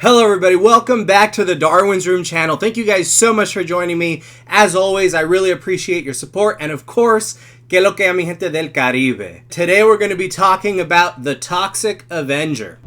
Hello everybody, welcome back to the Darwin's Room channel. Thank you guys so much for joining me. As always, I really appreciate your support, and of course, que lo que a mi gente del Caribe. Today we're going to be talking about the Toxic Avenger.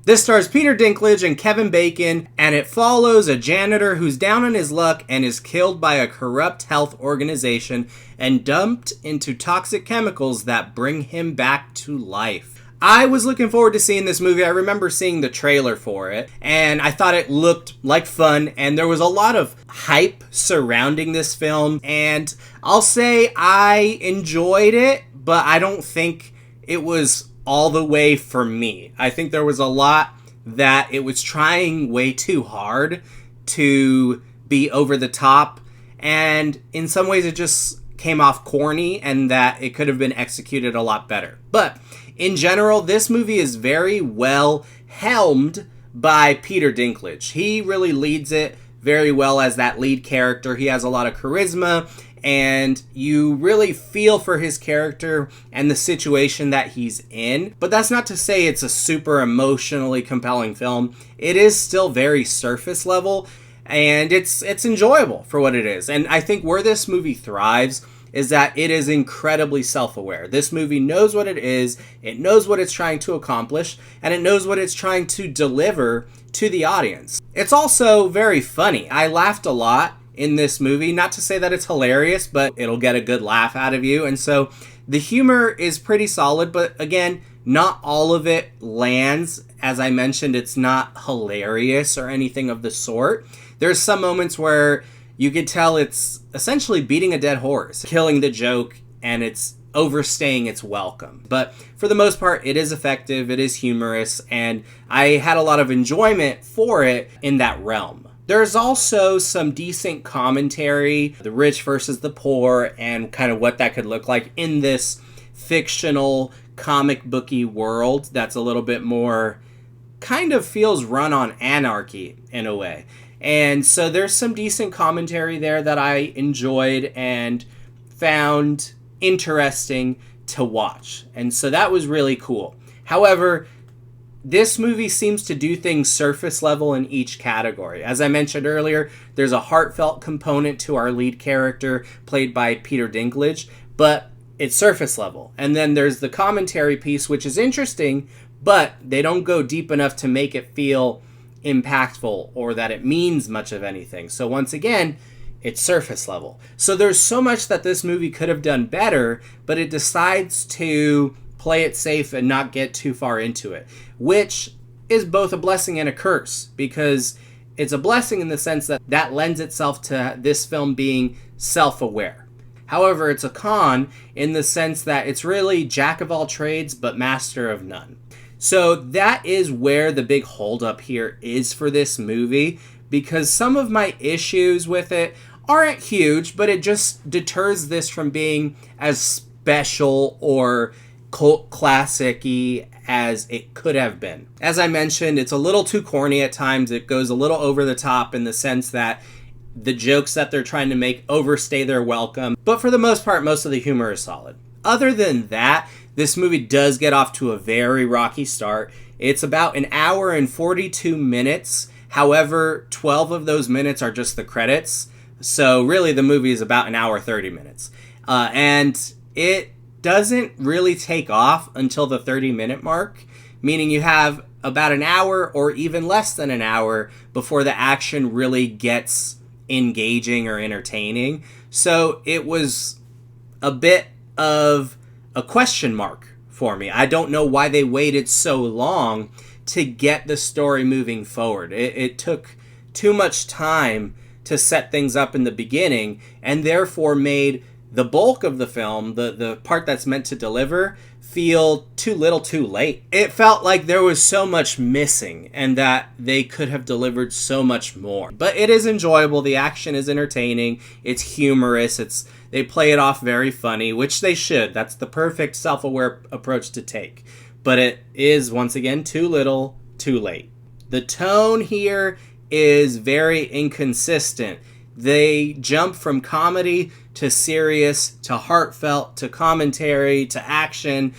This stars Peter Dinklage and Kevin Bacon, and it follows a janitor who's down on his luck and is killed by a corrupt health organization and dumped into toxic chemicals that bring him back to life. I was looking forward to seeing this movie. I remember seeing the trailer for it, and I thought it looked like fun, and there was a lot of hype surrounding this film, and I'll say I enjoyed it, but I don't think it was all the way for me. I think there was a lot that it was trying way too hard to be over the top, and in some ways it just came off corny, and that it could have been executed a lot better. But in general, this movie is very well helmed by Peter Dinklage. He really leads it very well as that lead character. He has a lot of charisma, and you really feel for his character and the situation that he's in. But that's not to say it's a super emotionally compelling film. It is still very surface level, and it's enjoyable for what it is. And I think where this movie thrives is that it is incredibly self-aware. This movie knows what it is, it knows what it's trying to accomplish, and it knows what it's trying to deliver to the audience. It's also very funny. I laughed a lot in this movie. Not to say that it's hilarious, but it'll get a good laugh out of you. And so the humor is pretty solid, but again, not all of it lands. As I mentioned, it's not hilarious or anything of the sort. There's some moments where you could tell it's essentially beating a dead horse, killing the joke, and it's overstaying its welcome. But for the most part, it is effective, it is humorous, and I had a lot of enjoyment for it in that realm. There's also some decent commentary, the rich versus the poor, and kind of what that could look like in this fictional comic booky world that's a little bit more, kind of feels run on anarchy in a way. And so there's some decent commentary there that I enjoyed and found interesting to watch. And so that was really cool. However, this movie seems to do things surface level in each category. As I mentioned earlier, there's a heartfelt component to our lead character, played by Peter Dinklage, but it's surface level. And then there's the commentary piece, which is interesting, but they don't go deep enough to make it feel impactful or that it means much of anything. So once again, it's surface level. So there's so much that this movie could have done better, but it decides to play it safe and not get too far into it, which is both a blessing and a curse, because it's a blessing in the sense that that lends itself to this film being self-aware. However, it's a con in the sense that it's really jack of all trades but master of none. So that is where the big holdup here is for this movie, because some of my issues with it aren't huge, but it just deters this from being as special or cult classic-y as it could have been. As I mentioned, it's a little too corny at times. It goes a little over the top in the sense that the jokes that they're trying to make overstay their welcome. But for the most part, most of the humor is solid. Other than that, this movie does get off to a very rocky start. It's about an hour and 42 minutes. However, 12 of those minutes are just the credits. So really the movie is about an hour 30 minutes. And it doesn't really take off until the 30-minute mark, meaning you have about an hour or even less than an hour before the action really gets engaging or entertaining. So it was a bit of a question mark for me. I don't know why they waited so long to get the story moving forward. It took too much time to set things up in the beginning, and therefore made the bulk of the film, the part that's meant to deliver, feel too little too late. It felt like there was so much missing and that they could have delivered so much more. But it is enjoyable. The action is entertaining. It's humorous. They play it off very funny, which they should. That's the perfect self-aware approach to take. But it is, once again, too little too late. The tone here is very inconsistent. They jump from comedy to serious, to heartfelt, to commentary, to action,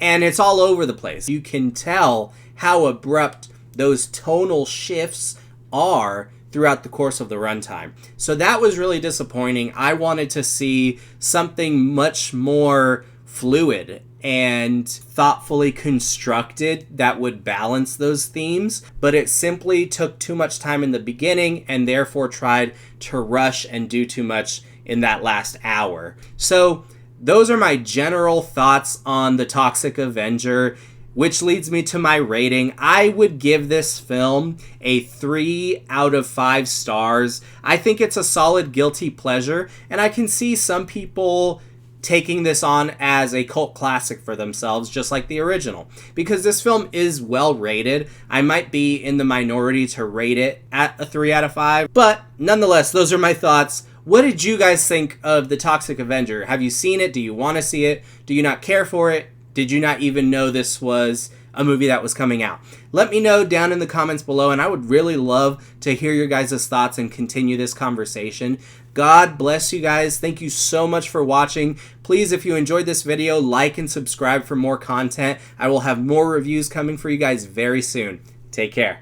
and it's all over the place. You can tell how abrupt those tonal shifts are throughout the course of the runtime. So that was really disappointing. I wanted to see something much more fluid and thoughtfully constructed that would balance those themes, but it simply took too much time in the beginning and therefore tried to rush and do too much in that last hour. So those are my general thoughts on the Toxic Avenger, which leads me to my rating. I would give this film a 3 out of 5 stars. I think it's a solid guilty pleasure, and I can see some people taking this on as a cult classic for themselves, just like the original. Because this film is well rated, I might be in the minority to rate it at a 3 out of 5. But nonetheless, those are my thoughts. What did you guys think of the Toxic Avenger? Have you seen it? Do you want to see it? Do you not care for it? Did you not even know this was a movie that was coming out? Let me know down in the comments below, and I would really love to hear your guys' thoughts and continue this conversation. God bless you guys. Thank you so much for watching. Please, if you enjoyed this video, like and subscribe for more content. I will have more reviews coming for you guys very soon. Take care.